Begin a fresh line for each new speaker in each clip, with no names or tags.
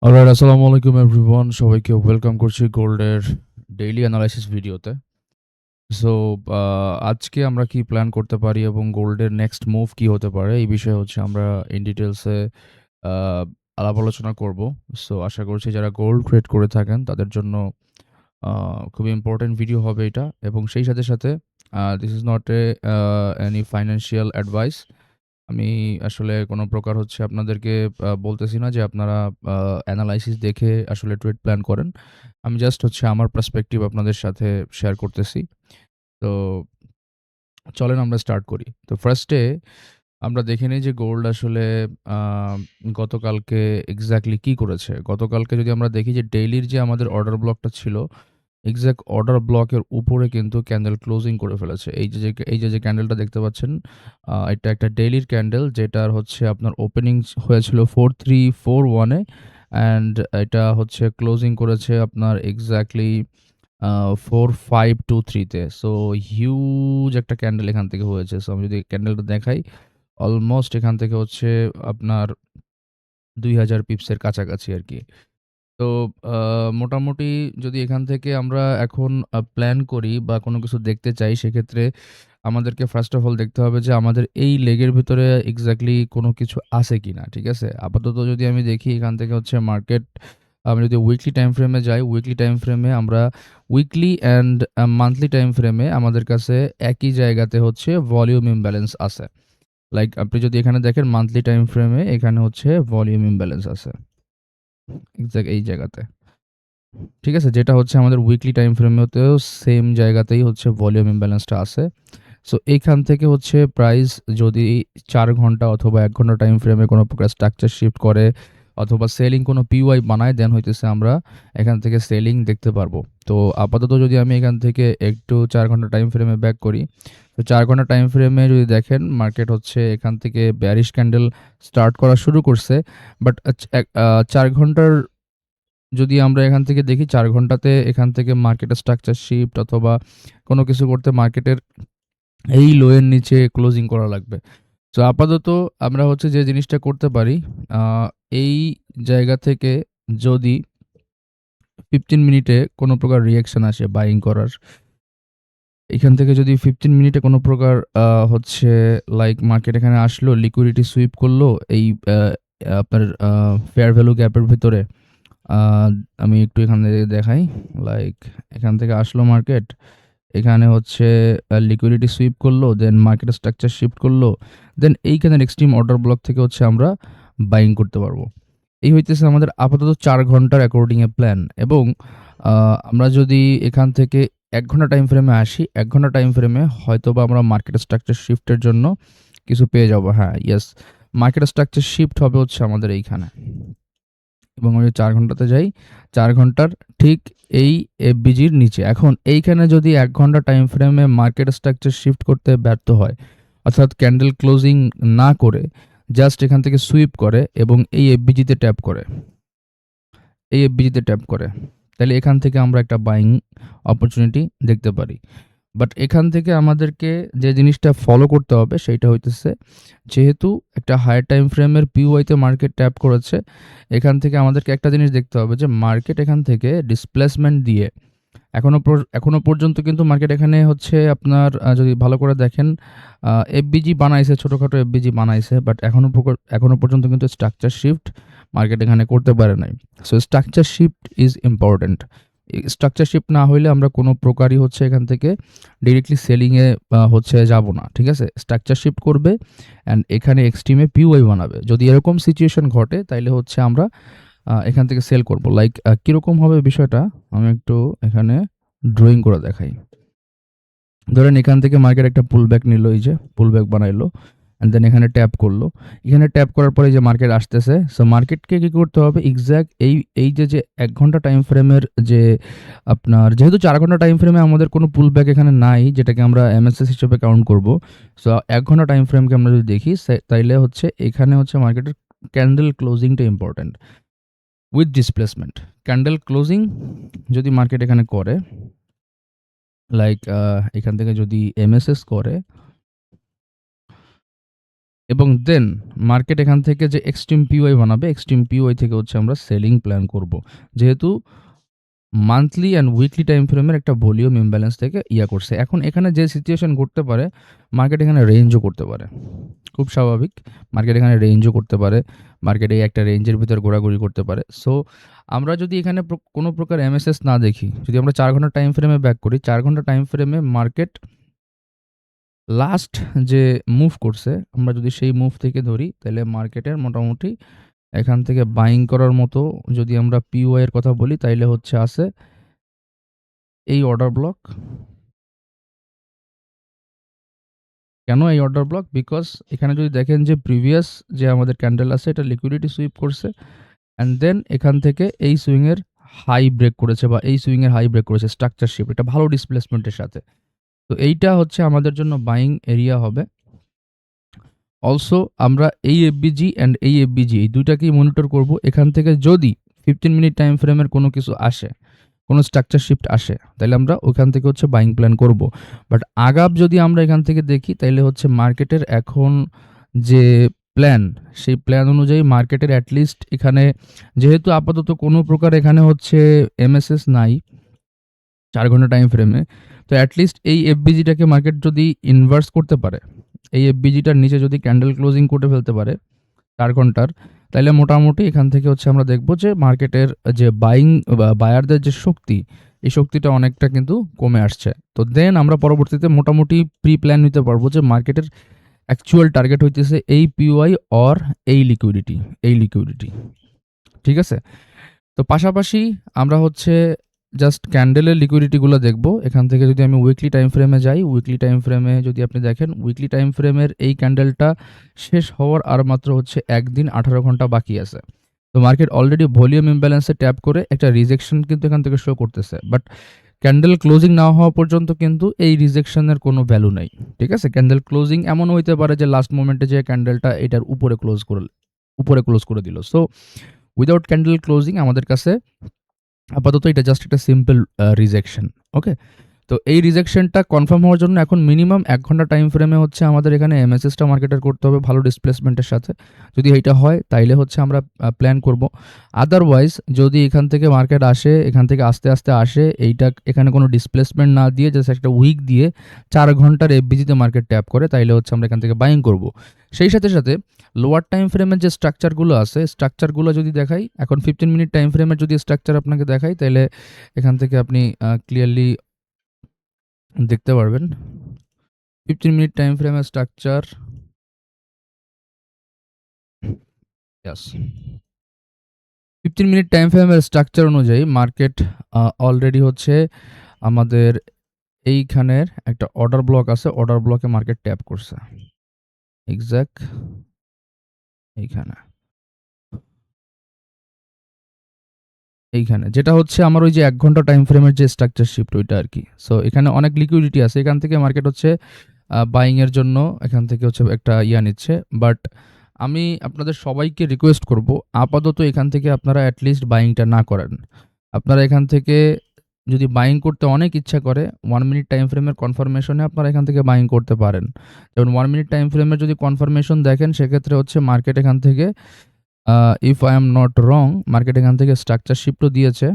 Alright, আসসালামু আলাইকুম everyone. সবাইকে ওয়েলকাম করছি গোল্ডের ডেইলি অ্যানালাইসিস ভিডিওতে। সো আজকে আমরা কি প্ল্যান করতে পারি এবং গোল্ডের নেক্সট মুভ কি হতে পারে এই বিষয়ে হচ্ছে আমরা ইন ডিটেইলসে আ আলাপ আলোচনা করব। সো আশা করছি যারা গোল্ড ট্রেড করে থাকেন তাদের জন্য আ খুবই ইম্পোর্টেন্ট ভিডিও হবে এটা এবং সেই সাথে, সাথে this is not any financial advice. আমি আসলে কোনো প্রকার হচ্ছে আপনাদেরকে বলতেছি না যে আপনারা অ্যানালাইসিস দেখে আসলে ট্রেড প্ল্যান করেন। আমি জাস্ট হচ্ছে আমার পার্সপেক্টিভ আপনাদের সাথে শেয়ার করতেছি। তো চলেন আমরা স্টার্ট করি। তো ফার্স্ট এ আমরা দেখে নেই যে গোল্ড আসলে আ গতকালকে এক্সাক্টলি কি করেছে। গতকালকে যদি আমরা দেখি যে ডেইলির যে আমাদের অর্ডার ব্লকটা ছিল, এক্সাক্ট অর্ডার ব্লকের উপরে কিন্তু ক্যান্ডেল ক্লোজিং করে ফেলেছে। এই যে ক্যান্ডেলটা দেখতে পাচ্ছেন, এটা একটা ডেইলির ক্যান্ডেল যেটার হচ্ছে আপনার ওপেনিং হয়েছিল 4341 এ অ্যান্ড এটা হচ্ছে ক্লোজিং করেছে আপনার এক্সাক্টলি 4523 তে। সো হিউজ একটা ক্যান্ডেল এখান থেকে হয়েছে। সো আমি যদি ক্যান্ডেলটা দেখাই, অলমোস্ট এখান থেকে হচ্ছে আপনার ২,০০০ পিপসের কাছাকাছি আরকি। তো আ মোটামুটি যদি এখান থেকে আমরা এখন প্ল্যান করি বা কোনো কিছু দেখতে চাই, সেক্ষেত্রে আমাদেরকে ফার্স্ট অফ অল দেখতে হবে যে আমাদের এই লেগের ভিতরে এক্সাক্টলি কোনো কিছু আছে কিনা। ঠিক আছে? আপাতত যদি আমি দেখি এখান থেকে হচ্ছে মার্কেট, আমি যদি উইকলি টাইম ফ্রেমে যাই, উইকলি টাইম ফ্রেমে আমরা উইকলি অ্যান্ড মান্থলি টাইম ফ্রেমে আমাদের কাছে একই জায়গাতে হচ্ছে ভলিউম ইমব্যালেন্স আছে। লাইক আপনি যদি এখানে দেখেন মান্থলি টাইম ফ্রেমে এখানে হচ্ছে ভলিউম ইমব্যালেন্স আছে। এই জায়গাতে। ঠিক আছে? যেটা হচ্ছে আমাদের উইকলি টাইম ফ্রেমেতেও সেম জায়গাতেই হচ্ছে ভলিউম ইমব্যালেন্সটা আছে। সো এইখান থেকে হচ্ছে প্রাইস যদি ৪ ঘন্টা অথবা ১ ঘন্টা টাইম ফ্রেমে কোনো প্রকার স্ট্রাকচার শিফট করে অথবা সেলিং কোনো পিওয়াই বানায়, দেন হইতেছে আমরা এখান থেকে সেলিং দেখতে পারবো। তো আপাতত যদি আমি এখান থেকে একটু ৪ ঘন্টা টাইম ফ্রেমে ব্যাক করি, তো ৪ ঘন্টা টাইম ফ্রেমে যদি দেখেন মার্কেট হচ্ছে এখান থেকে বেয়ারিশ ক্যান্ডেল স্টার্ট করা শুরু করছে। বাট ৪ ঘন্টার যদি আমরা এখান থেকে দেখি, ৪ ঘন্টাতে এখান থেকে মার্কেটের স্ট্রাকচার শিফট অথবা কোনো কিছু করতে মার্কেটের এই লো এর নিচে ক্লোজিং করা লাগবে। সো আপাতত আমরা হচ্ছে যে জিনিসটা করতে পারি, আ এই জায়গা থেকে যদি 15 মিনিটে কোনো প্রকার রিঅ্যাকশন আসে বাইং করার, এখান থেকে যদি 15 মিনিটে কোনো প্রকার হচ্ছে লাইক মার্কেট এখানে আসলো, লিকুইডিটি সুইপ করলো এই আ আপনার ফেয়ার ভ্যালু গ্যাপের ভেতরে। আ আমি একটু এখান থেকে দেখাই। লাইক এখান থেকে আসলো মার্কেট। এখানে হচ্ছে লিকুইডিটি সুইপ করলো, দেন মার্কেটের স্ট্রাকচার শিফট করলো। দেন এইখানের এক্সট্রিম অর্ডার ব্লক থেকে হচ্ছে আমরা বাইং করতে পারবো। এই হইতেছে আমাদের আপাতত ৪ ঘন্টার অ্যাকর্ডিং এ প্ল্যান এবং আ আমরা যদি এখান থেকে ১ ঘন্টা টাইম ফ্রেমে আসি, ১ ঘন্টা টাইম ফ্রেমে হয়তোবা আমরা মার্কেটের স্ট্রাকচার শিফটের জন্য কিছু পেয়ে যাবো। হ্যাঁ, ইয়েস। মার্কেটের স্ট্রাকচার শিফট হবে হচ্ছে আমাদের এইখানে। এবং আমি ৪ ঘন্টাতে যাই, ৪ ঘন্টার ঠিক এই এফবিজির নিচে। এখন এইখানে যদি ১ ঘন্টা টাইম ফ্রেমে মার্কেট স্ট্রাকচার শিফট করতে ব্যর্থ হয়, অর্থাৎ ক্যান্ডেল ক্লোজিং না করে জাস্ট এখান থেকে সুইপ করে এবং এই এফবিজিতে ট্যাপ করে, তাহলে এখান থেকে আমরা একটা বাইং অপরচুনিটি দেখতে পারি। বাট এখান থেকে আমাদেরকে যে জিনিসটা ফলো করতে হবে সেইটা হইতেছে, যেহেতু একটা হায়ার টাইম ফ্রেমের পিওয়াইতে মার্কেট ট্যাপ করেছে, এখান থেকে আমাদেরকে একটা জিনিস দেখতে হবে যে মার্কেট এখান থেকে ডিসপ্লেসমেন্ট দিয়ে এখনো পর্যন্ত কিন্তু মার্কেট এখানে হচ্ছে আপনার যদি ভালো করে দেখেন, এফবিজি বানাইছে, ছোটখাটো এফবিজি বানাইছে, বাট এখনো পর্যন্ত কিন্তু স্ট্রাকচার শিফট মার্কেট এখানে করতে পারে নাই। So structure shift is important. Structure shift না হইলে আমরা কোনো প্রকারই হচ্ছে এখান থেকে ডিরেক্টলি সেলিংয়ে হচ্ছে যাব না। ঠিক আছে? স্ট্রাকচার শিফট করবে অ্যান্ড এখানে এক্সট্রিমে পিওয়াই বানাবে। যদি এরকম সিচুয়েশন ঘটে তাইলে হচ্ছে আমরা এখান থেকে সেল করব। লাইক কিরকম হবে বিষয়টা আমি একটু এখানে ড্রয়িং করে দেখাই। ধরেন এখান থেকে মার্কেট একটা পুলব্যাক নিল, এই যে পুলব্যাক বানাইলো অ্যান্ড দেন এখানে ট্যাপ করলো। এখানে ট্যাপ করার পরে যে মার্কেট আসতেছে, সো মার্কেটকে কি করতে হবে এক্সাক্ট এই যে ১ ঘন্টা টাইম ফ্রেমের যে আপনার, যেহেতু ৪ ঘন্টা টাইম ফ্রেমে আমাদের কোনো পুলব্যাক এখানে নাই যেটাকে আমরা এমএসএস হিসেবে কাউন্ট করব। সো ১ ঘন্টা টাইম ফ্রেমকে আমরা যদি দেখি তাইলে হচ্ছে এখানে হচ্ছে মার্কেটের ক্যান্ডেল ক্লোজিংটা important with displacement. Candle closing যদি মার্কেট এখানে করে, লাইক এখান থেকে যদি এমএসএস করে, এবং দেন মার্কেট এখান থেকে যে এক্সট্রিম পিওয়াই বানাবে, এক্সট্রিম পিওয়াই থেকে হচ্ছে আমরা সেলিং প্ল্যান করব। যেহেতু মান্থলি অ্যান্ড উইকলি টাইম ফ্রেমের একটা ভলিউম ইমব্যালেন্স থেকে করছে। এখন এখানে যে সিচুয়েশন ঘটতে পারে, মার্কেট এখানে রেঞ্জও করতে পারে। খুব স্বাভাবিক। মার্কেট এখানে রেঞ্জও করতে পারে। মার্কেট এই একটা রেঞ্জের ভিতর ঘোরাঘুরি করতে পারে। সো আমরা যদি এখানে কোনো প্রকার এমএসএস না দেখি, যদি আমরা 4 ঘন্টা টাইম ফ্রেমে ব্যাক করি, 4 ঘন্টা টাইম ফ্রেমে মার্কেট লাস্ট যে মুভ করছে, আমরা যদি সেই মুভ থেকে ধরি, তাহলে মার্কেটের মোটামুটি এখান থেকে বাইং করার মতো যদি আমরা পিওয়াই এর কথা বলি, তাইলে হচ্ছে আছে এই অর্ডার ব্লক। কেন এই অর্ডার ব্লক? বিকজ এখানে যদি দেখেন যে প্রিভিয়াস যে আমাদের ক্যান্ডেল আছে, এটা লিকুইডিটি সুইপ করছে অ্যান্ড দেন এখান থেকে এই সুইংয়ের হাই ব্রেক করেছে, বা এই সুইংয়ের হাই ব্রেক করেছে স্ট্রাকচার শিপ, এটা ভালো ডিসপ্লেসমেন্টের সাথে। তো এইটা হচ্ছে আমাদের জন্য বাইং এরিয়া হবে। অলসো আমরা এই এফবিজি অ্যান্ড এই এফবিজি এই দুইটাকেই মনিটর করব। এখান থেকে যদি 15 মিনিট টাইম ফ্রেমের কোনো কিছু আসে, কোনো স্ট্রাকচার শিফট আসে, তাহলে আমরা ওখান থেকে হচ্ছে বাইং প্ল্যান করব। বাট আগাপ যদি আমরা এখান থেকে দেখি, তাইলে হচ্ছে মার্কেটের এখন যে প্ল্যান, সেই প্ল্যান অনুযায়ী মার্কেটের অ্যাটলিস্ট এখানে, যেহেতু আপাতত কোনো প্রকার এখানে হচ্ছে এমএসএস নাই 4 ঘন্টা টাইম ফ্রেমে, তো অ্যাটলিস্ট এই এফবিজিটাকে মার্কেট যদি ইনভার্স করতে পারে, এই এফবিজিটার নিচে যদি ক্যান্ডেল ক্লোজিং করে ফেলতে পারে 4 ঘন্টার, তাইলে মোটামুটি এখান থেকে হচ্ছে আমরা দেখব যে মার্কেটের যে বাইং বা বায়ারদের যে শক্তি, এই শক্তিটা অনেকটা কিন্তু কমে আসছে। তো দেন আমরা পরবর্তীতে মোটামুটি প্রি প্ল্যান নিতে পারবো যে মার্কেটের অ্যাকচুয়াল টার্গেট হইতেছে এই পিওয়াই অর এই লিকুইডিটি, এই লিকুইডিটি। ঠিক আছে? তো পাশাপাশি আমরা হচ্ছে জাস্ট ক্যান্ডেলের লিকুইডিটিগুলো দেখব। এখান থেকে যদি আমি উইকলি টাইম ফ্রেমে যাই, উইকলি টাইম ফ্রেমে যদি আপনি দেখেন, উইকলি টাইম ফ্রেমের এই ক্যান্ডেলটা শেষ হওয়ার আর মাত্র হচ্ছে 1 দিন 18 ঘন্টা বাকি আছে। তো মার্কেট অলরেডি ভলিউম ইমব্যালেন্সে ট্যাপ করে একটা রিজেকশন কিন্তু এখান থেকে শো করতেছে। বাট ক্যান্ডেল ক্লোজিং না হওয়া পর্যন্ত কিন্তু এই রিজেকশনের কোনো ভ্যালু নাই। ঠিক আছে? ক্যান্ডেল ক্লোজিং এমনও হইতে পারে যে লাস্ট মোমেন্টে যে ক্যান্ডেলটা এটার উপরে ক্লোজ করে দিল। সো উইদাউট ক্যান্ডেল ক্লোজিং আমাদের কাছে আপাতত এটা জাস্ট একটা সিম্পল রিজেকশন। ওকে? তো এই রিজেকশনটা কনফার্ম হওয়ার জন্য এখন মিনিমাম 1 ঘন্টা টাইম ফ্রেমে হচ্ছে আমাদের এখানে এমএসএসটা মার্কেটের করতে হবে ভালো ডিসপ্লেসমেন্টের সাথে। যদি এইটা হয়, তাইলে হচ্ছে আমরা প্ল্যান করব। আদারওয়াইজ যদি এখান থেকে মার্কেট আসে, এখান থেকে আস্তে, আস্তে আসে, এইটা এখানে কোনো ডিসপ্লেসমেন্ট না দিয়ে জাস্ট একটা উইক দিয়ে 4 ঘন্টার এফবিজিতে মার্কেট ট্যাপ করে, তাইলে হচ্ছে আমরা এখান থেকে বাইং করব। সেই সাথে, সাথে লোয়ার টাইম ফ্রেমের যে স্ট্রাকচারগুলো আছে, স্ট্রাকচারগুলো যদি দেখাই, এখন 15 মিনিট টাইম ফ্রেমের যদি স্ট্রাকচার আপনাকে দেখাই, তাইলে এখান থেকে আপনি ক্লিয়ারলি দেখতে পারবেন 15 মিনিট টাইম ফ্রেমের স্ট্রাকচার। ইয়াস, 15 মিনিট টাইম ফ্রেমের স্ট্রাকচার অনুযায়ী মার্কেট অলরেডি হচ্ছে আমাদের এইখানের একটা অর্ডার ব্লক আছে, অর্ডার ব্লকে মার্কেট ট্যাপ করছে এক্স্যাক্ট এইখানে, এইখানে যেটা হচ্ছে আমার ওই যে 1 ঘন্টা টাইম ফ্রেমের যে স্ট্রাকচার শিফট, ওইটা আর কি। সো এখানে অনেক লিকুইডিটি আছে, এখান থেকে মার্কেট হচ্ছে বাইং এর জন্য এখান থেকে হচ্ছে একটা নিচ্ছে। বাট আমি আপনাদের সবাইকে রিকোয়েস্ট করব, আপাতত এখান থেকে আপনারা অ্যাটলিস্ট বাইংটা না করেন। আপনারা এখান থেকে যদি বাইং করতে অনেক ইচ্ছা করে, 1 মিনিট টাইম ফ্রেমের কনফার্মেশনে আপনারা এখান থেকে বাইং করতে পারেন। যেমন 1 মিনিট টাইম ফ্রেমের যদি কনফার্মেশন দেখেন, সেক্ষেত্রে হচ্ছে মার্কেট এখান থেকে if I am not wrong, market এখান থেকে স্ট্রাকচার শিফটও দিয়েছে।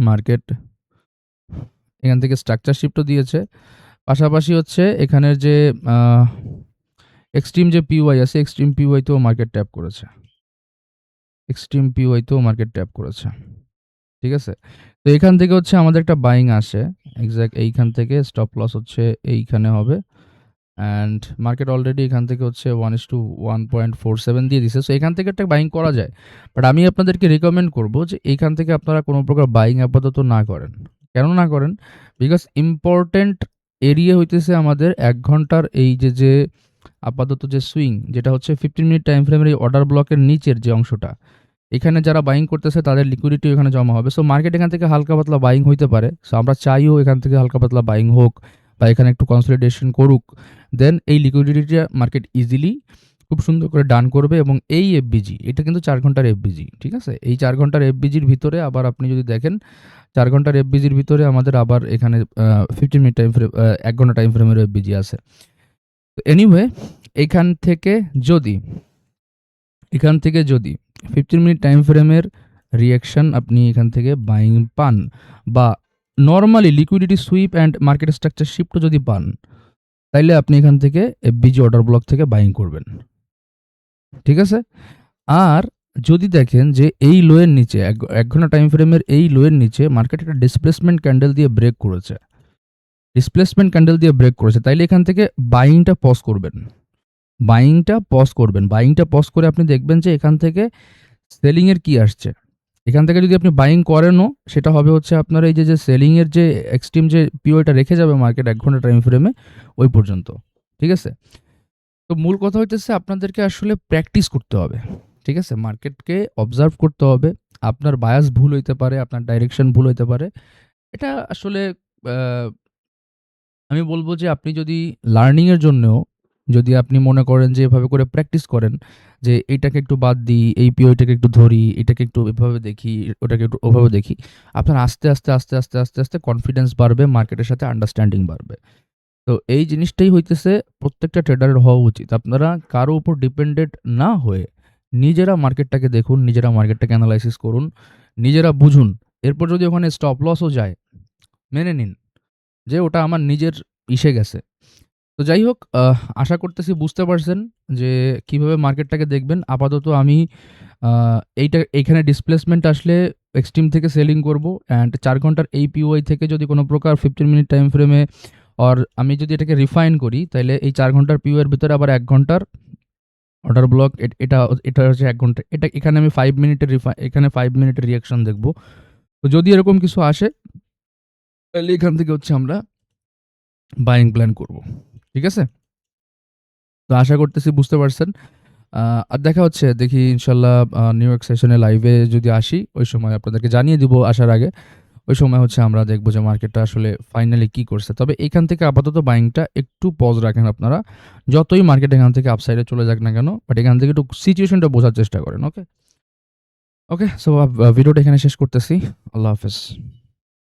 মার্কেট এখান থেকে স্ট্রাকচার শিফটও দিয়েছে। পাশাপাশি হচ্ছে এখানের যে এক্সট্রিম যে পিওয়াই আছে, এক্সট্রিম পিওয়াইতেও মার্কেট ট্যাপ করেছে। এক্সট্রিম পিওয়াইতেও মার্কেট ট্যাপ করেছে। ঠিক আছে? তো এখান থেকে হচ্ছে আমাদের একটা বাইং আসে। এক্সাক্ট এইখান থেকে স্টপ লস হচ্ছে এইখানে হবে। অ্যান্ড মার্কেট অলরেডি এখান থেকে হচ্ছে 1:1.47 দিয়ে দিছে। সো এখান থেকে একটা বাইং করা যায়। বাট আমি আপনাদেরকে রিকমেন্ড করব যে এইখান থেকে আপনারা কোনো প্রকার বাইং আপাতত না করেন। কেন না করেন? বিকজ ইম্পর্টেন্ট এরিয়া হইতেছে আমাদের 1 ঘন্টার এই যে আপাতত যে সুইং, যেটা হচ্ছে 15 মিনিট টাইম ফ্রেমের এই অর্ডার ব্লকের নিচের যে অংশটা, এখানে যারা বাইং করতেছে তাদের লিকুইডিটি এখানে জমা হবে। সো মার্কেট এখান থেকে হালকা পাতলা বাইং হইতে পারে। সো আমরা চাইও এখান থেকে হালকা পাতলা বাইং হোক, বা এখানে একটু কনসলিডেশন করুক। দেন এই লিকুইডিটিটা মার্কেট ইজিলি খুব সুন্দর করে ডান করবে, এবং এই এফবিজি, এটা কিন্তু 4 ঘন্টার এফবিজি। ঠিক আছে? এই 4 ঘন্টার এফবিজির ভিতরে আবার আপনি যদি দেখেন, 4 ঘন্টার এফবিজির ভিতরে আমাদের আবার এখানে 15 মিনিট টাইম ফ্রেম 1 ঘন্টা টাইম ফ্রেমের এফবিজি আছে। এনিওয়ে, এখান থেকে যদি 15 মিনিট টাইম ফ্রেমের রিঅ্যাকশন আপনি এখান থেকে বাইং পান বা normally liquidity sweep and market structure শিফটও যদি পান, তাইলে আপনি এখান থেকে এফবিজি অর্ডার ব্লক থেকে বাইং করবেন। ঠিক আছে? আর যদি দেখেন যে এই লোয়ের নিচে 1 ঘন্টা টাইম ফ্রেমের এই লোয়ের নিচে মার্কেট একটা ডিসপ্লেসমেন্ট ক্যান্ডেল দিয়ে ব্রেক করেছে। তাইলে এখান থেকে বাইংটা পজ করবেন। বাইংটা পজ করে আপনি দেখবেন যে এখান থেকে সেলিং এর কি আসছে। এখান থেকে যদি আপনি বাইং করেনও, সেটা হবে হচ্ছে আপনার এই যে সেলিং এর যে এক্সট্রিম যে পিওটা রেখে যাবে মার্কেট 1 ঘন্টা টাইম ফ্রেমে ওই পর্যন্ত। ঠিক আছে? তো মূল কথা হইতেছে আপনাদেরকে আসলে প্র্যাকটিস করতে হবে। ঠিক আছে? মার্কেটকে অবজার্ভ করতে হবে। আপনার বায়াস ভুল হইতে পারে, আপনার ডাইরেকশন ভুল হইতে পারে। এটা আসলে আ আমি বলব যে আপনি যদি লার্নিং এর জন্যও যদি আপনি মনে করেন যে এভাবে করে প্র্যাকটিস করেন, যে এইটাকে একটু বাদ দিই, এই পিওটাকে একটু ধরি, এটাকে একটু এভাবে দেখি, ওটাকে একটু ওভাবে দেখি। আপনার আস্তে আস্তে কনফিডেন্স বাড়বে, মার্কেটের সাথে আন্ডারস্ট্যান্ডিং বাড়বে। তো এই জিনিসটাই হইতেছে প্রত্যেকটা ট্রেডারের হওয়া উচিত। আপনারা কারো উপর ডিপেন্ডেন্ট না হয়ে নিজেরা মার্কেটটাকে দেখুন, নিজেরা মার্কেটটাকে এনালাইসিস করুন, নিজেরা বুঝুন। এরপর যদি ওখানে স্টপ লসও যায়, মেনে নিন যে ওটা আমার নিজের ইসে গেছে। তো যাই হোক, আশা করতেছি বুঝতে পারছেন যে কিভাবে মার্কেটটাকে দেখবেন। আপাতত আমি এইখানে ডিসপ্লেসমেন্ট আসলে এক্সট্রিম থেকে সেলিং করব অ্যান্ড 4 ঘন্টার এই পিওআই থেকে যদি কোনো প্রকার 15 মিনিট টাইম ফ্রেমে আমি যদি এটাকে রিফাইন করি, তাইলে এই 4 ঘন্টার পিও এর ভিতরে আবার 1 ঘন্টার অর্ডার ব্লক এটা হচ্ছে 1 ঘন্টা। এখানে আমি 5 মিনিটের এখানে 5 মিনিটের রিঅ্যাকশন দেখব। তো যদি এরকম কিছু আসে, তাহলে এখান থেকে হচ্ছে আমরা বাইং প্ল্যান করব। ঠিক আছে? তো আশা করতেছি বুঝতে পারছেন। আর দেখা হচ্ছে, দেখি ইনশাআল্লাহ নিউ ইয়র্ক সেশনে লাইভে যদি আসি, ওই সময় আপনাদেরকে জানিয়ে দিব আসার আগে। ওই সময় হচ্ছে আমরা দেখব যে মার্কেটটা আসলে ফাইনালি কি করছে। তবে এখান থেকে আপাতত বাইংটা একটু পজ রাখেন আপনারা। যতই মার্কেট এখান থেকে আপসাইডে চলে যাক না কেন, বাট এখান থেকে একটু সিচুয়েশনটা বোঝার চেষ্টা করেন। ওকে? সো ভিডিওটা এখানে শেষ করতেছি। আল্লাহ হাফেজ।